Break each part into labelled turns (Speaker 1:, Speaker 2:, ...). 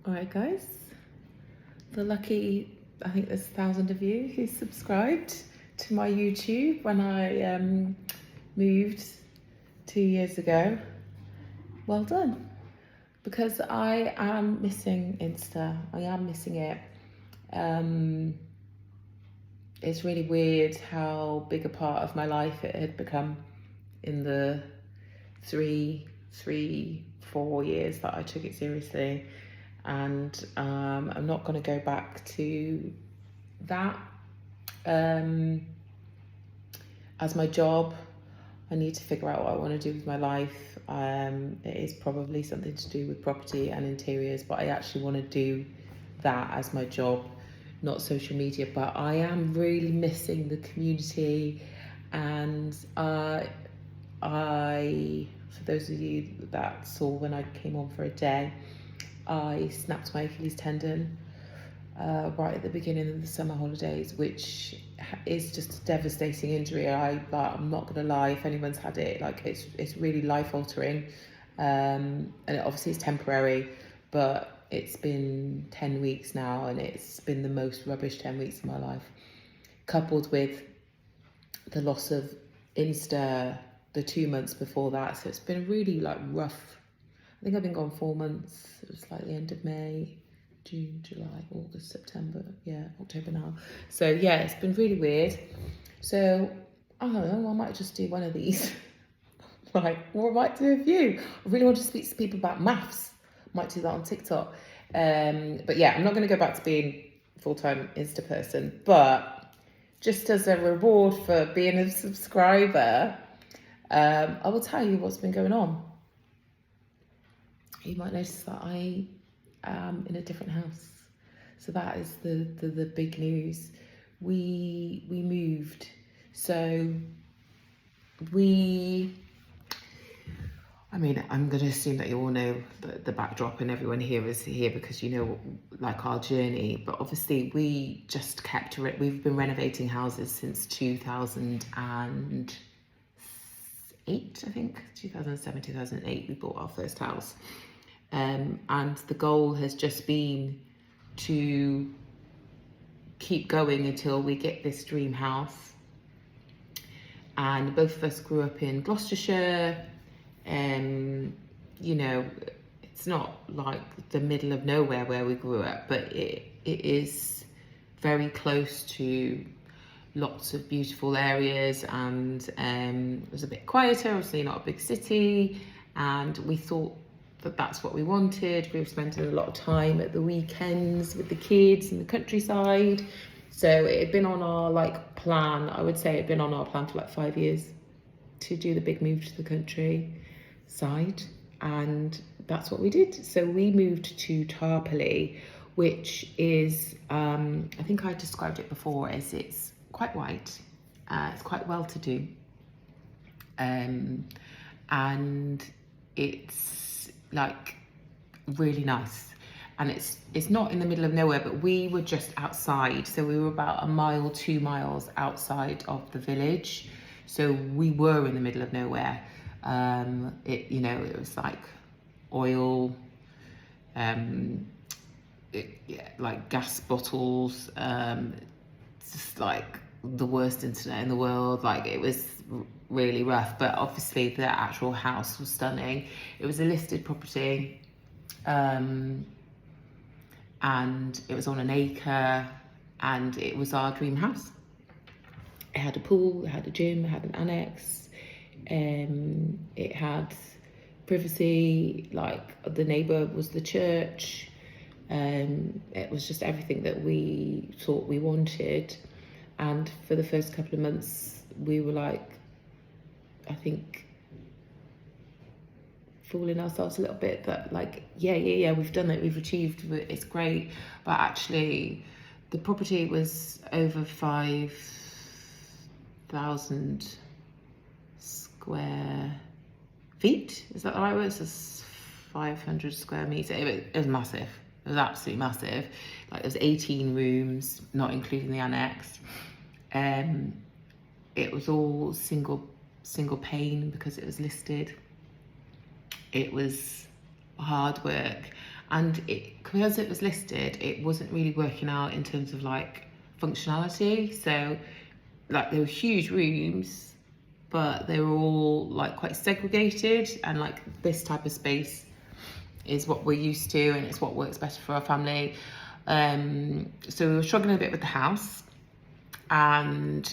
Speaker 1: All right, guys. The lucky, I think there's 1,000 of you who subscribed to my YouTube when I moved 2 years ago. Well done. Because I am missing Insta. I am missing it. It's really weird how big a part of my life it had become in the 4 years that I took it seriously. And I'm not going to go back to that as my job. I need to figure out what I want to do with my life. It is probably something to do with property and interiors, but I actually want to do that as my job, not social media. But I am really missing the community, and for those of you that saw when I came on for a day, I snapped my Achilles tendon right at the beginning of the summer holidays, which is just a devastating injury. I'm not gonna lie, if anyone's had it, like it's really life altering, and it obviously is temporary, but it's been 10 weeks now, and it's been the most rubbish 10 weeks of my life, coupled with the loss of Insta the 2 months before that. So it's been really rough. I think I've been gone 4 months. It was the end of May, June, July, August, September, October now. So yeah, it's been really weird. So I don't know, I might just do one of these. Or I might do a few. I really want to speak to people about maths. Might do that on TikTok. But yeah, I'm not going to go back to being full-time Insta person, but just as a reward for being a subscriber, I will tell you what's been going on. You might notice that I am in a different house. So that is the big news. We moved. So I'm going to assume that you all know the backdrop, and everyone here is here because you know, our journey. But obviously we just we've been renovating houses since 2008, I think. 2007, 2008, we bought our first house. And the goal has just been to keep going until we get this dream house. And both of us grew up in Gloucestershire. You know, it's not like the middle of nowhere where we grew up, but it is very close to lots of beautiful areas, and it was a bit quieter, obviously not a big city, and we thought that that's what we wanted. We were spending a lot of time at the weekends with the kids in the countryside. So it had been on our plan. I would say it had been on our plan for 5 years to do the big move to the countryside, and that's what we did. So we moved to Tarpley, which is, I think I described it before as it's quite white, it's quite well to do, and it's really nice, and it's not in the middle of nowhere, but we were just outside. So we were about 2 miles outside of the village, so we were in the middle of nowhere. It was oil, gas bottles, just the worst internet in the world. It was really rough, but obviously the actual house was stunning. It was a listed property, and it was on an acre, and it was our dream house. It had a pool, it had a gym, it had an annex, it had privacy, the neighbour was the church. It was just everything that we thought we wanted. And for the first couple of months, we were I think fooling ourselves a little bit that yeah, we've done it, we've achieved, it's great. But actually the property was over 5,000 square feet. Is that the right word? It's 500 square meters. It was massive. It was absolutely massive. There was 18 rooms, not including the annex. It was all single pane because it was listed. It was hard work, and because it was listed, it wasn't really working out in terms of like functionality. So like there were huge rooms, but they were all like quite segregated, and like this type of space is what we're used to, and it's what works better for our family. So we were struggling a bit with the house, and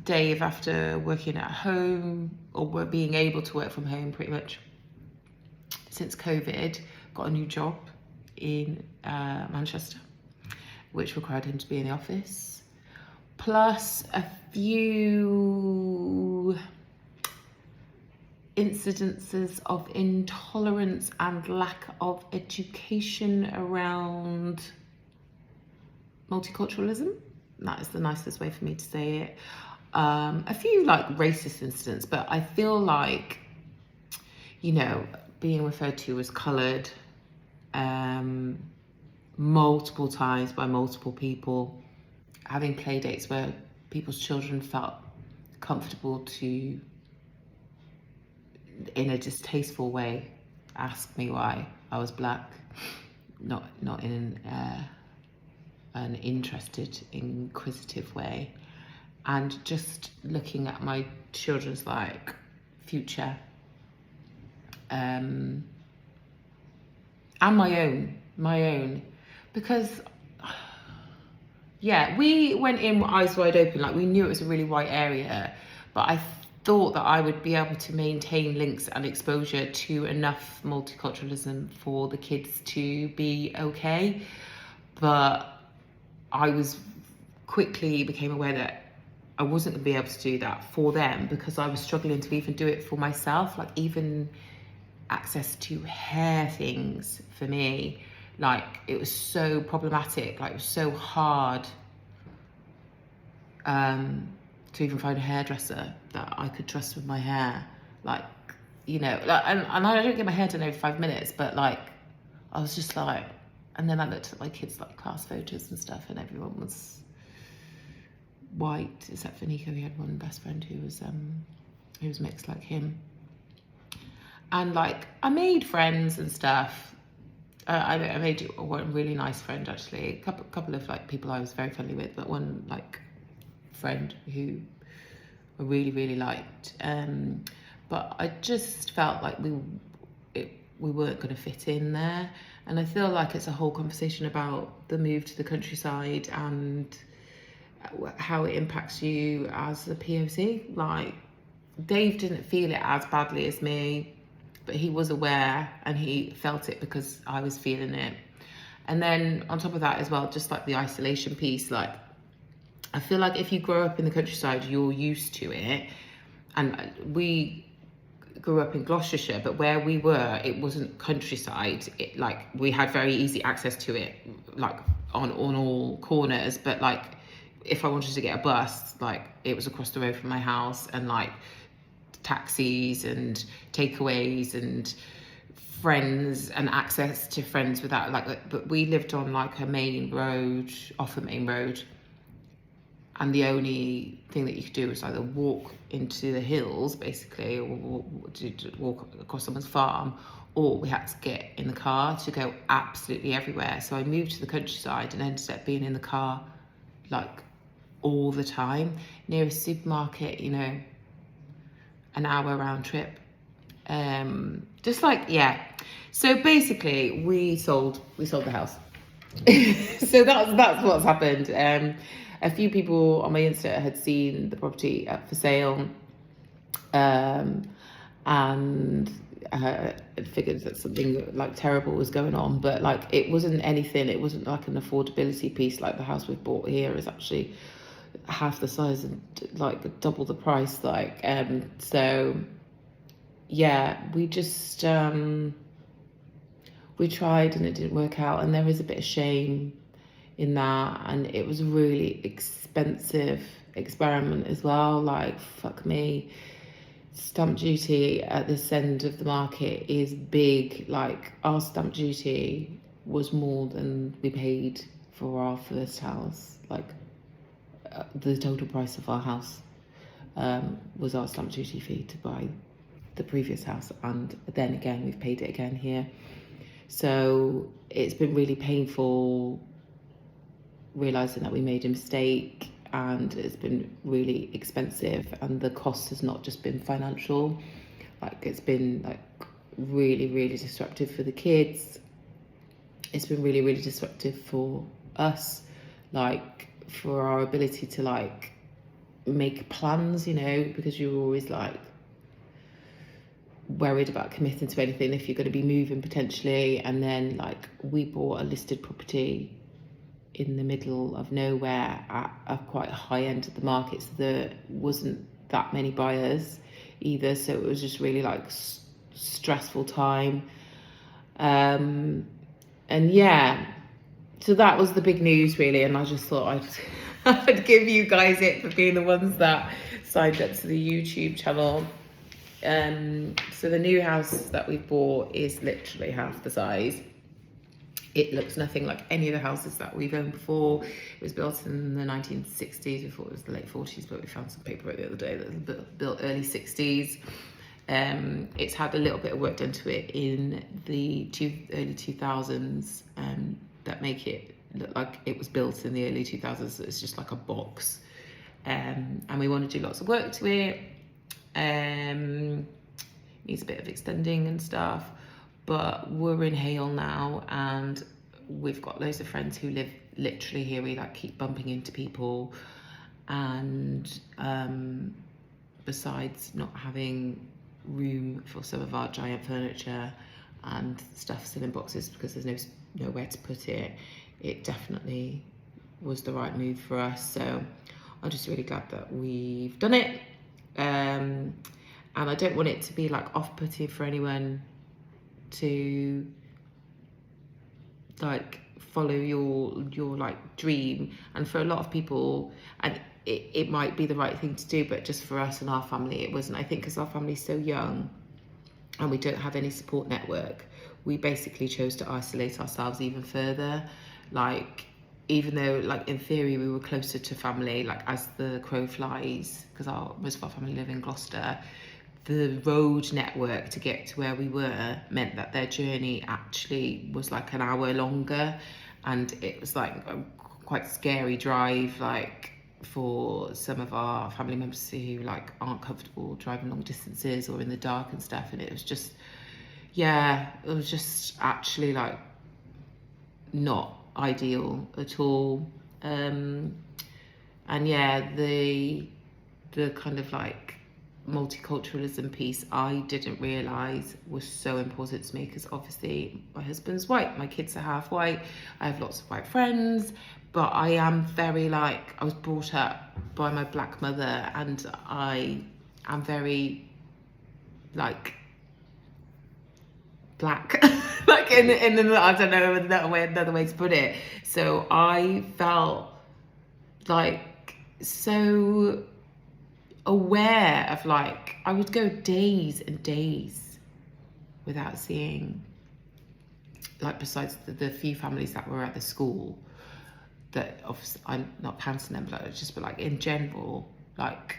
Speaker 1: Dave, after working at home, or being able to work from home pretty much since COVID, got a new job in Manchester, which required him to be in the office, plus a few incidences of intolerance and lack of education around multiculturalism. That is the nicest way for me to say it. A few like racist incidents, but I feel like, you know, being referred to as coloured multiple times by multiple people, having play dates where people's children felt comfortable to, in a distasteful way, ask me why I was black, not in an interested, inquisitive way, and just looking at my children's like future, and my own, because yeah, we went in eyes wide open, like we knew it was a really white area, but I thought that I would be able to maintain links and exposure to enough multiculturalism for the kids to be okay. But I quickly became aware that I wasn't going to be able to do that for them, because I was struggling to even do it for myself. Like even access to hair things for me, like it was so problematic, like it was so hard to even find a hairdresser that I could trust with my hair. Like, you know, like, and I don't get my hair done every 5 minutes, but like I was just like, and then I looked at my kids' like class photos and stuff, and everyone was white except for Nico. He had one best friend who was mixed like him. And like I made friends and stuff. I made one really nice friend actually. A couple of like people I was very friendly with, but one like friend who I really liked. But I just felt like we weren't going to fit in there. And I feel like it's a whole conversation about the move to the countryside and how it impacts you as a POC. Like Dave didn't feel it as badly as me, but he was aware and he felt it because I was feeling it. And then on top of that as well, just like the isolation piece, like I feel like if you grow up in the countryside, you're used to it. And we grew up in Gloucestershire, but where we were, it wasn't countryside. It, like we had very easy access to it, like on all corners. But like if I wanted to get a bus, like it was across the road from my house, and like taxis and takeaways and friends and access to friends without like, but we lived on like a main road, off a main road, and the only thing that you could do was either walk into the hills basically, or walk across someone's farm, or we had to get in the car to go absolutely everywhere. So I moved to the countryside and ended up being in the car like all the time. Nearest supermarket, you know, an hour round trip. Just like, yeah. So basically we sold the house. So that's what's happened. A few people on my Insta had seen the property up for sale, and figured that something like terrible was going on, but like it wasn't anything. It wasn't like an affordability piece. Like the house we've bought here is actually half the size and like double the price. Like so yeah, we just we tried and it didn't work out, and there is a bit of shame in that, and it was a really expensive experiment as well. Like fuck me, stamp duty at this end of the market is big. Like our stamp duty was more than we paid for our first house. Like the total price of our house was our stamp duty fee to buy the previous house, and then again we've paid it again here. So it's been really painful realizing that we made a mistake, and it's been really expensive, and the cost has not just been financial, like it's been like really, really disruptive for the kids. It's been really, really disruptive for us, like for our ability to like make plans, you know, because you're always like worried about committing to anything if you're going to be moving potentially. And then like we bought a listed property in the middle of nowhere at a quite high end of the market, so there wasn't that many buyers either, so it was just really like stressful time. And yeah, so that was the big news really, and I just thought I'd give you guys it for being the ones that signed up to the YouTube channel. So the new house that we bought is literally half the size. It looks nothing like any of the houses that we've owned before. It was built in the 1960s. We thought it was the late 40s, but we found some paperwork the other day that was built early 60s. It's had a little bit of work done to it in the early 2000s that make it look like it was built in the early 2000s. So it's just like a box. And we want to do lots of work to it. Needs a bit of extending and stuff. But we're in Hale now, and we've got loads of friends who live literally here. We like keep bumping into people, and besides not having room for some of our giant furniture and stuff still in boxes because there's nowhere to put it, it definitely was the right move for us. So I'm just really glad that we've done it, and I don't want it to be like off-putting for anyone to like follow your like dream. And for a lot of people, and it might be the right thing to do, but just for us and our family it wasn't. I think because our family's so young and we don't have any support network, we basically chose to isolate ourselves even further. Like even though like in theory we were closer to family, like as the crow flies, because most of our family live in Gloucester, the road network to get to where we were meant that their journey actually was like an hour longer, and it was like a quite scary drive, like for some of our family members who like aren't comfortable driving long distances or in the dark and stuff. And it was just, yeah, it was just actually like not ideal at all. And yeah, the kind of like multiculturalism piece I didn't realise was so important to me, because obviously my husband's white, my kids are half white, I have lots of white friends, but I am very like, I was brought up by my black mother, and I am very like black like in the I don't know another way to put it. So I felt like so aware of like, I would go days and days without seeing, like besides the few families that were at the school, that obviously I'm not panting them, but just but like in general, like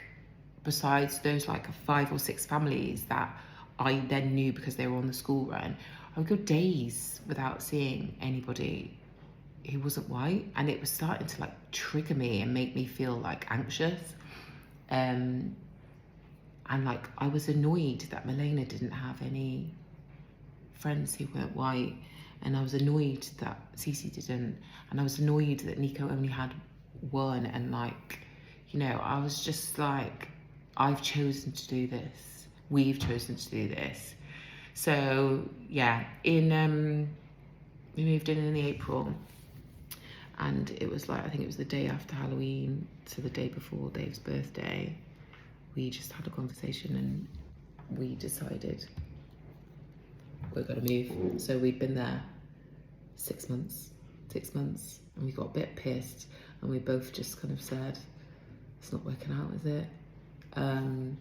Speaker 1: besides those like 5 or 6 families that I then knew because they were on the school run, I would go days without seeing anybody who wasn't white, and it was starting to like trigger me and make me feel like anxious. And like I was annoyed that Milena didn't have any friends who weren't white, and I was annoyed that Cece didn't, and I was annoyed that Nico only had one, and like, you know, I was just like, I've chosen to do this, we've chosen to do this. So yeah, we moved in April, and it was like, I think it was the day after Halloween, so the day before Dave's birthday, we just had a conversation and we decided we're gonna move. So we'd been there 6 months, and we got a bit pissed, and we both just kind of said, it's not working out, is it? And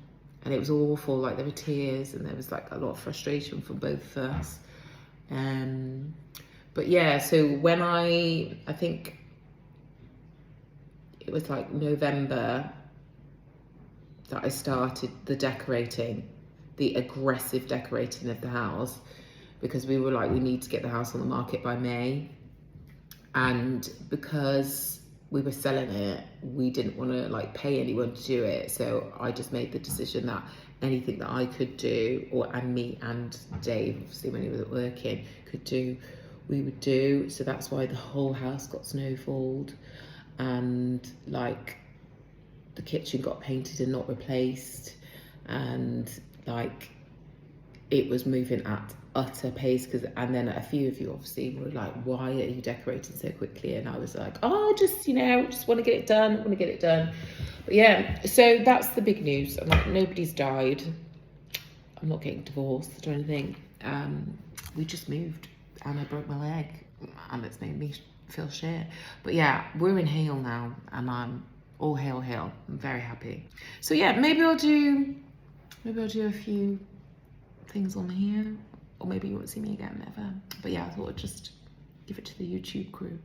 Speaker 1: it was awful, like there were tears and there was like a lot of frustration from both of us. But yeah, so when I think it was like November that I started the decorating, the aggressive decorating of the house. because we were like, we need to get the house on the market by May. And because we were selling it, we didn't want to like pay anyone to do it. So I just made the decision that anything that I could do, and me and Dave, obviously when he was working, could do, we would do. So that's why the whole house got snowfalled, and like the kitchen got painted and not replaced, and like it was moving at utter pace. And then a few of you obviously were like, why are you decorating so quickly? And I was like, oh, just, you know, just want to get it done, But yeah, so that's the big news. I'm like, nobody's died. I'm not getting divorced or anything. We just moved and I broke my leg and it's made me feel shit. But yeah, we're in Hale now and I'm all Hale. I'm very happy. So yeah, maybe I'll do a few things on here, or maybe you won't see me again ever. But yeah, I thought I'd just give it to the YouTube crew.